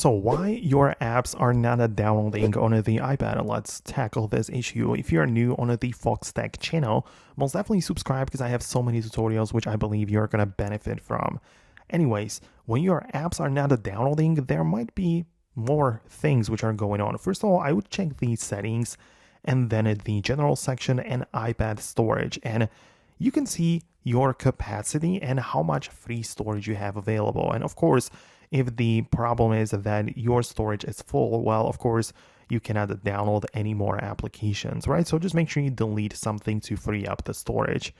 So why your apps are not downloading on the iPad? Let's tackle this issue. If you're new on the Foxtecc channel, most definitely subscribe because I have so many tutorials which I believe you're going to benefit from. Anyways, when your apps are not downloading, there might be more things which are going on. First of all, I would check the settings and then at the general section and iPad storage, and you can see your capacity and how much free storage you have available. And of course, if the problem is that your storage is full, well, of course, you cannot download any more applications, right? So just make sure you delete something to free up the storage.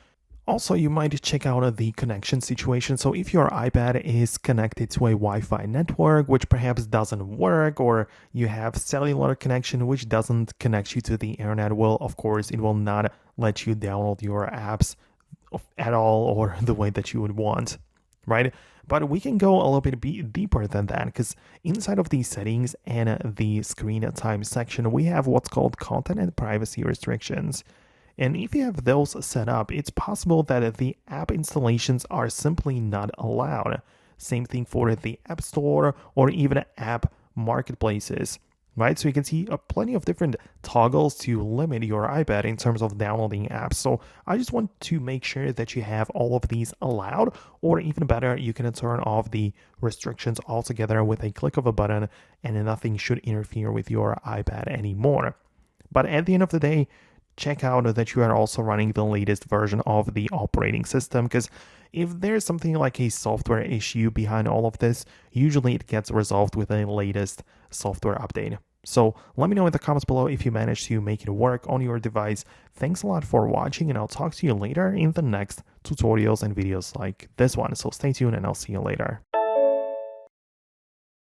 Also, you might check out the connection situation. So if your iPad is connected to a Wi-Fi network, which perhaps doesn't work, or you have cellular connection, which doesn't connect you to the internet, well, of course, it will not let you download your apps at all or the way that you would want, right? But we can go a little bit deeper than that, because inside of these settings and the screen time section, we have what's called content and privacy restrictions. And if you have those set up, it's possible that the app installations are simply not allowed. Same thing for the App Store or even app marketplaces, right? So you can see plenty of different toggles to limit your iPad in terms of downloading apps. So I just want to make sure that you have all of these allowed, or even better, you can turn off the restrictions altogether with a click of a button, and nothing should interfere with your iPad anymore. But at the end of the day, check out that you are also running the latest version of the operating system, because if there's something like a software issue behind all of this, usually it gets resolved with a latest software update. So let me know in the comments below if you managed to make it work on your device. Thanks a lot for watching, and I'll talk to you later in the next tutorials and videos like this one. So stay tuned and I'll see you later.